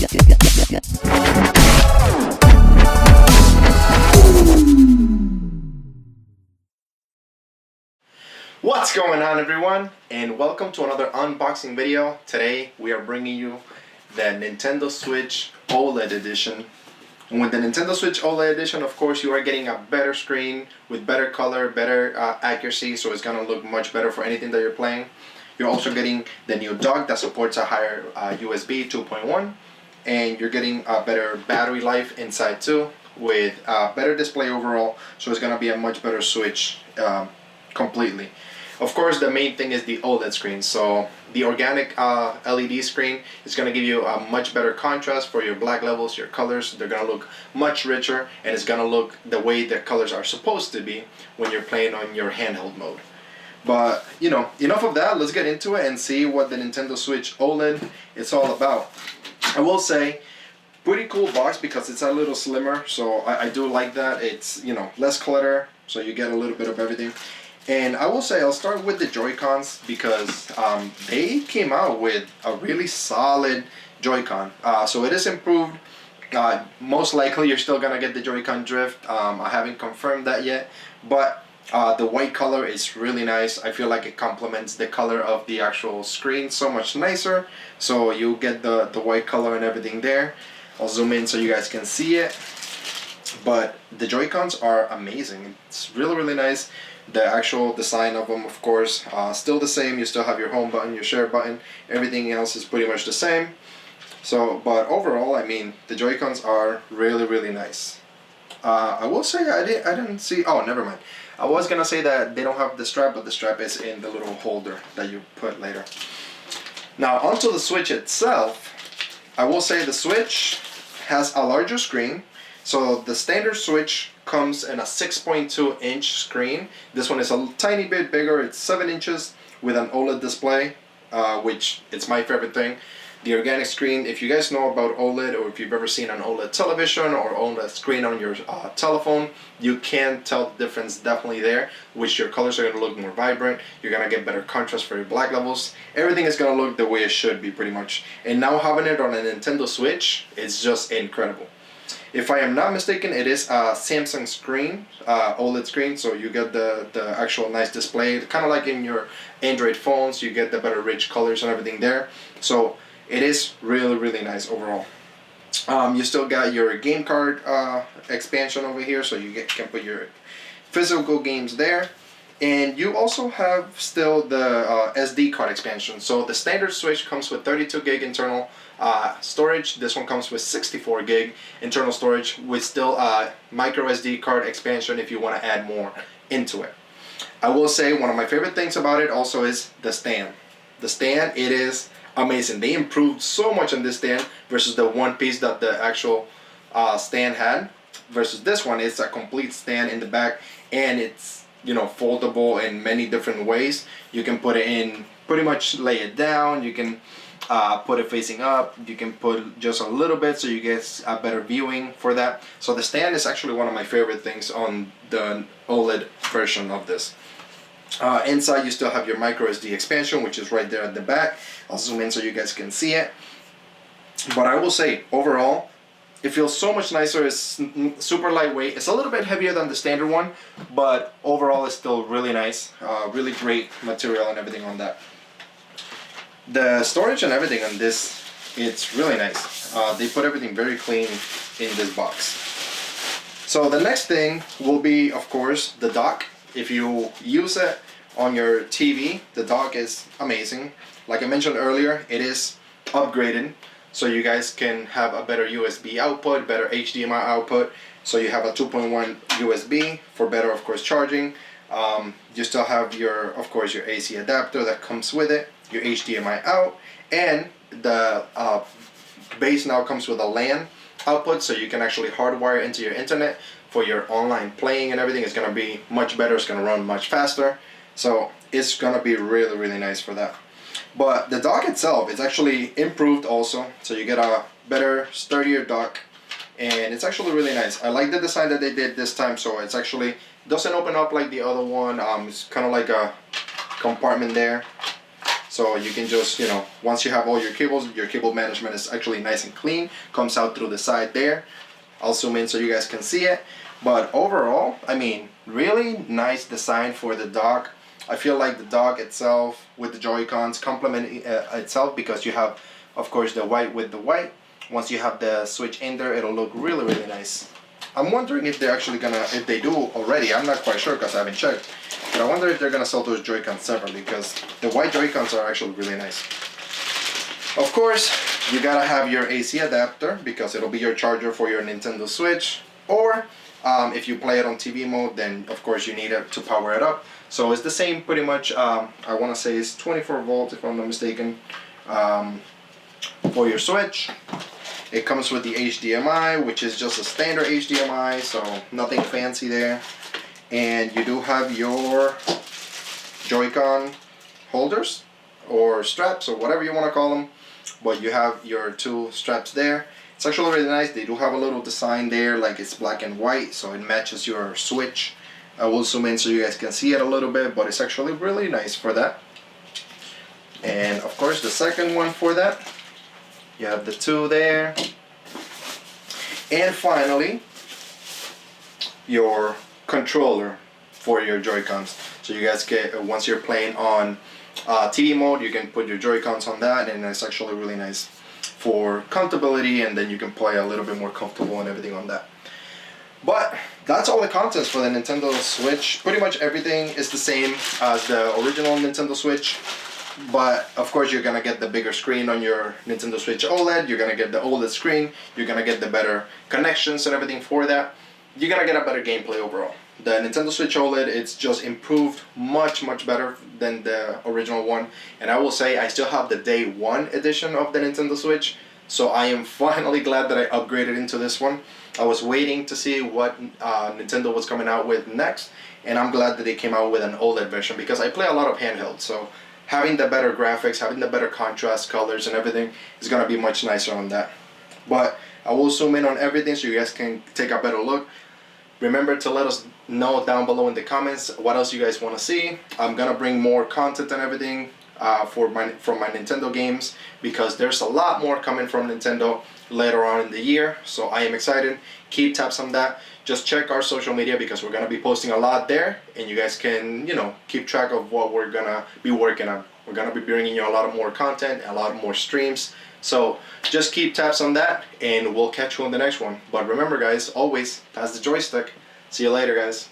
What's going on, everyone, and welcome to another unboxing video. Today we are bringing you the Nintendo Switch OLED edition. And with the Nintendo Switch OLED edition, of course, you are getting a better screen with better color, better accuracy, so it's gonna look much better for anything that you're playing. You're also getting the new dock that supports a higher USB 2.1, and you're getting a better battery life inside too, with a better display overall, so it's gonna be a much better Switch completely. Of course, the main thing is the OLED screen. So the organic LED screen is going to give you a much better contrast for your black levels, your colors. They're going to look much richer, and it's going to look the way the colors are supposed to be when you're playing on your handheld mode. But, you know, enough of that. Let's get into it and see what the Nintendo Switch OLED is all about. I will say, pretty cool box because it's a little slimmer, so I do like that. It's, you know, less clutter, so you get a little bit of everything. And I will say, I'll start with the Joy-Cons because they came out with a really solid Joy-Con. So it is improved. Most likely you're still going to get the Joy-Con drift. I haven't confirmed that yet. But the white color is really nice. I feel like it complements the color of the actual screen so much nicer. So you get the white color and everything there. I'll zoom in so you guys can see it. But the Joy-Cons are amazing. It's really, really nice. The actual design of them, of course, still the same. You still have your home button, your share button. Everything else is pretty much the same. So, but overall, I mean, the Joy-Cons are really, really nice. I will say I didn't see. Oh, never mind. I was gonna say that they don't have the strap, but the strap is in the little holder that you put later. Now, onto the Switch itself. I will say the Switch has a larger screen. So the standard Switch comes in a 6.2 inch screen. This one is a tiny bit bigger. It's 7 inches with an OLED display, which it's my favorite thing. The organic screen, if you guys know about OLED, or if you've ever seen an OLED television or OLED screen on your telephone, you can tell the difference definitely there, which your colors are going to look more vibrant. You're going to get better contrast for your black levels. Everything is going to look the way it should be pretty much. And now having it on a Nintendo Switch, it's just incredible. If I am not mistaken, it is a Samsung screen, OLED screen, so you get the actual nice display. Kind of like in your Android phones, you get the better rich colors and everything there. So it is really, really nice overall. You still got your game card expansion over here, so you can put your physical games there. And you also have still the SD card expansion. So the standard Switch comes with 32 gig internal storage. This one comes with 64 gig internal storage with still micro SD card expansion if you want to add more into it. I will say one of my favorite things about it also is the stand. The stand, it is amazing. They improved so much on this stand versus the one piece that the actual stand had. Versus this one, it's a complete stand in the back, and it's, you know, foldable in many different ways. You can put it in, pretty much lay it down. You can put it facing up. You can put just a little bit so you get a better viewing for that. So the stand is actually one of my favorite things on the OLED version of this. Inside you still have your micro SD expansion, which is right there at the back. I'll zoom in so you guys can see it. But I will say, overall, it feels so much nicer. It's super lightweight. It's a little bit heavier than the standard one, but overall it's still really nice. Really great material and everything on that. The storage and everything on this, it's really nice. They put everything very clean in this box. So the next thing will be, of course, the dock. If you use it on your TV, the dock is amazing. Like I mentioned earlier, it is upgraded. So you guys can have a better USB output, better HDMI output. So you have a 2.1 USB for better, of course, charging. You still have your, of course, your AC adapter that comes with it, your HDMI out, and the base now comes with a LAN output, so you can actually hardwire into your internet for your online playing and everything. It's going to be much better. It's going to run much faster. So it's going to be really, really nice for that. But the dock itself is actually improved also, so you get a better, sturdier dock, and it's actually really nice. I like the design that they did this time, so it's actually doesn't open up like the other one. It's kind of like a compartment there, So you can just, you know, once you have all your cable management is actually nice and clean. Comes out through the side there. I'll zoom in so you guys can see it. But overall, I mean, really nice design for the dock. I feel like the dock itself with the Joy-Cons complement itself, because you have, of course, the white with the white. Once you have the Switch in there, it'll look really, really nice. I'm wondering if they're actually gonna, if they do already, I'm not quite sure because I haven't checked. But I wonder if they're gonna sell those Joy-Cons separately, because the white Joy-Cons are actually really nice. Of course, you gotta have your AC adapter because it'll be your charger for your Nintendo Switch. Or if you play it on TV mode, then of course you need it to power it up. So it's the same pretty much. I want to say it's 24 volts if I'm not mistaken, for your Switch. It comes with the HDMI, which is just a standard HDMI, so nothing fancy there. And you do have your Joy-Con holders or straps or whatever you want to call them, but you have your two straps there. It's actually really nice. They do have a little design there, like it's black and white, so it matches your Switch. I will zoom in so you guys can see it a little bit, but it's actually really nice for that. And of course the second one for that, you have the two there. And finally, your controller for your Joy-Cons. So you guys get, once you're playing on TV mode, you can put your Joy-Cons on that, and it's actually really nice for comfortability, and then you can play a little bit more comfortable and everything on that. But that's all the contents for the Nintendo Switch. Pretty much everything is the same as the original Nintendo Switch, but of course you're gonna get the bigger screen on your Nintendo Switch OLED. You're gonna get the OLED screen. You're gonna get the better connections and everything for that. You're gonna get a better gameplay overall. The Nintendo Switch OLED, it's just improved much better than the original one. And I will say I still have the day one edition of the Nintendo Switch, so I am finally glad that I upgraded into this one. I was waiting to see what Nintendo was coming out with next, and I'm glad that they came out with an OLED version, because I play a lot of handheld, so having the better graphics, having the better contrast colors and everything is going to be much nicer on that. But I will zoom in on everything so you guys can take a better look. Remember to let us know down below in the comments what else you guys want to see. I'm going to bring more content and everything from my Nintendo games, because there's a lot more coming from Nintendo later on in the year, so I am excited. Keep tabs on that. Just check our social media, because we're going to be posting a lot there, and you guys can, you know, keep track of what we're going to be working on. We're going to be bringing you a lot of more content, a lot of more streams, so just keep tabs on that, and we'll catch you on the next one. But remember guys, always pass the joystick. See you later guys.